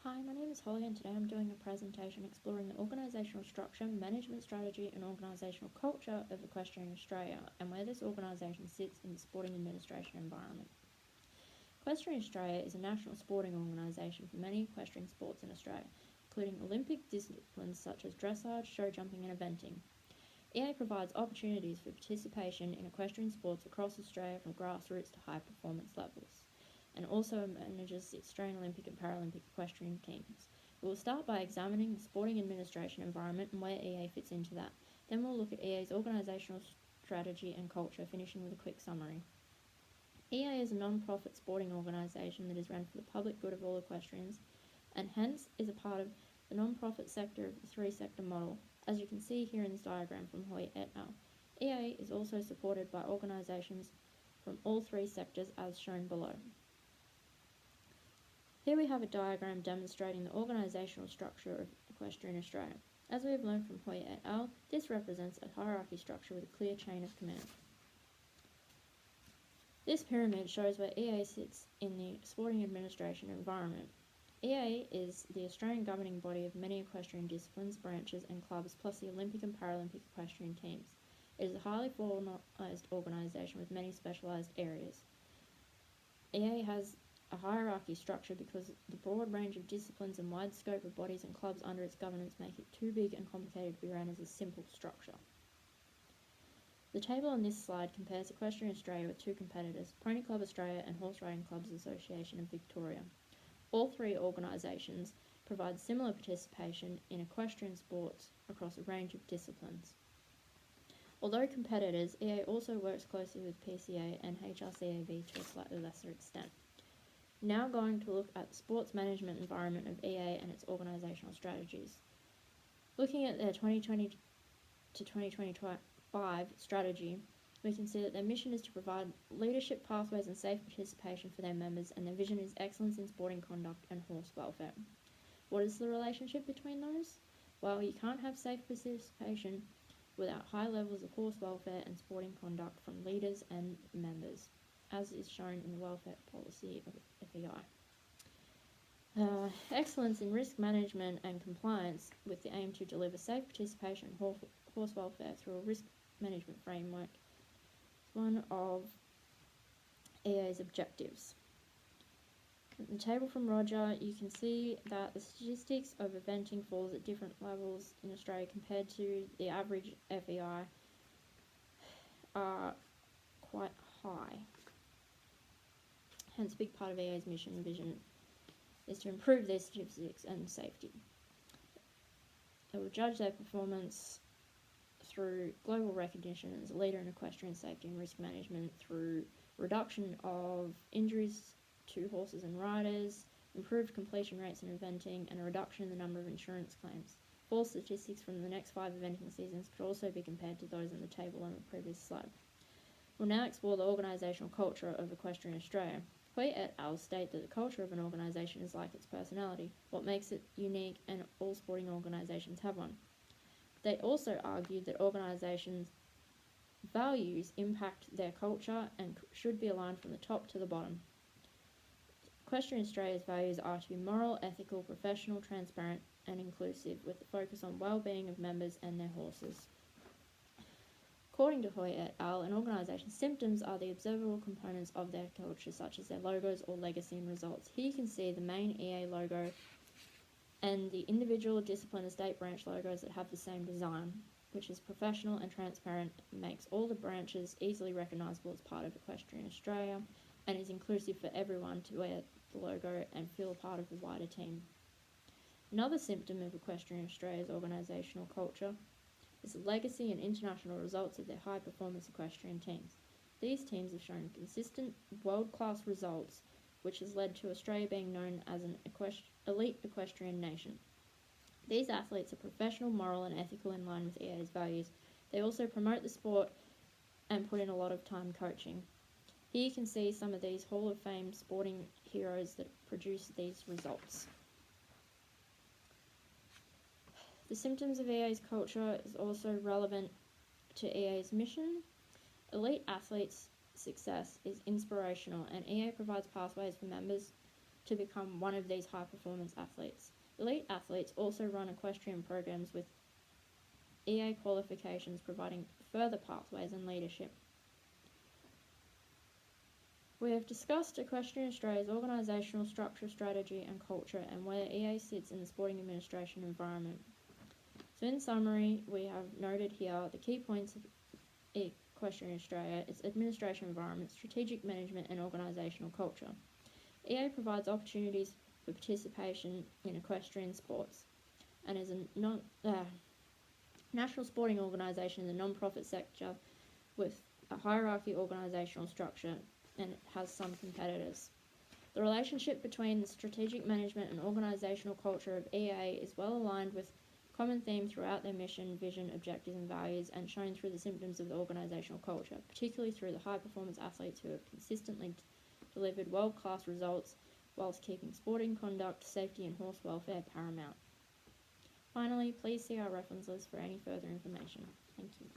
Hi, my name is Holly and today I'm doing a presentation exploring the organisational structure, management strategy and organisational culture of Equestrian Australia and where this organisation sits in the sporting administration environment. Equestrian Australia is a national sporting organisation for many equestrian sports in Australia, including Olympic disciplines such as dressage, show jumping and eventing. EA provides opportunities for participation in equestrian sports across Australia from grassroots to high performance levels, and also manages the Australian Olympic and Paralympic equestrian teams. We will start by examining the sporting administration environment and where EA fits into that. Then we'll look at EA's organisational strategy and culture, finishing with a quick summary. EA is a non-profit sporting organisation that is run for the public good of all equestrians, and hence is a part of the non-profit sector of the three-sector model, as you can see here in this diagram from Hoyt et al. EA is also supported by organisations from all three sectors as shown below. Here we have a diagram demonstrating the organisational structure of Equestrian Australia. As we have learned from Hoyt et al., this represents a hierarchy structure with a clear chain of command. This pyramid shows where EA sits in the sporting administration environment. EA is the Australian governing body of many equestrian disciplines, branches and clubs, plus the Olympic and Paralympic equestrian teams. It is a highly formalised organisation with many specialised areas. EA has a hierarchy structure because the broad range of disciplines and wide scope of bodies and clubs under its governance make it too big and complicated to be run as a simple structure. The table on this slide compares Equestrian Australia with two competitors, Pony Club Australia and Horse Riding Clubs Association of Victoria. All three organisations provide similar participation in equestrian sports across a range of disciplines. Although competitors, EA also works closely with PCA and HRCAV to a slightly lesser extent. Now going to look at the sports management environment of EA and its organisational strategies. Looking at their 2020 to 2025 strategy, we can see that their mission is to provide leadership pathways and safe participation for their members, and their vision is excellence in sporting conduct and horse welfare. What is the relationship between those? Well, you can't have safe participation without high levels of horse welfare and sporting conduct from leaders and members, as is shown in the welfare policy of FEI. Excellence in risk management and compliance with the aim to deliver safe participation in horse welfare through a risk management framework is one of EA's objectives. In the table from Roger, you can see that the statistics of eventing falls at different levels in Australia compared to the average FEI are quite high. Hence, a big part of EA's mission and vision is to improve their statistics and safety. It will judge their performance through global recognition as a leader in equestrian safety and risk management, through reduction of injuries to horses and riders, improved completion rates in eventing, and a reduction in the number of insurance claims. Full statistics from the next 5 eventing seasons could also be compared to those in the table on the previous slide. We'll now explore the organisational culture of Equestrian Australia. Hoyt et al. State that the culture of an organisation is like its personality, what makes it unique, and all sporting organisations have one. They also argued that organisations' values impact their culture and should be aligned from the top to the bottom. Equestrian Australia's values are to be moral, ethical, professional, transparent and inclusive, with a focus on well-being of members and their horses. According to Hoyt et al., an organisation's symptoms are the observable components of their culture, such as their logos or legacy and results. Here you can see the main EA logo and the individual discipline and state branch logos that have the same design, which is professional and transparent, makes all the branches easily recognisable as part of Equestrian Australia, and is inclusive for everyone to wear the logo and feel a part of the wider team. Another symptom of Equestrian Australia's organisational culture is the legacy and international results of their high-performance equestrian teams. These teams have shown consistent, world-class results, which has led to Australia being known as an elite equestrian nation. These athletes are professional, moral and ethical in line with EA's values. They also promote the sport and put in a lot of time coaching. Here you can see some of these Hall of Fame sporting heroes that produce these results. The symptoms of EA's culture is also relevant to EA's mission. Elite athletes' success is inspirational, and EA provides pathways for members to become one of these high-performance athletes. Elite athletes also run equestrian programs with EA qualifications, providing further pathways and leadership. We have discussed Equestrian Australia's organisational structure, strategy and culture, and where EA sits in the sporting administration environment. So in summary, we have noted here the key points of Equestrian Australia: its administration environment, strategic management and organisational culture. EA provides opportunities for participation in equestrian sports and is a national sporting organisation in the non-profit sector with a hierarchy organisational structure, and it has some competitors. The relationship between the strategic management and organisational culture of EA is well aligned with common theme throughout their mission, vision, objectives and values, and shown through the symptoms of the organisational culture, particularly through the high-performance athletes who have consistently delivered world-class results whilst keeping sporting conduct, safety and horse welfare paramount. Finally, please see our references for any further information. Thank you.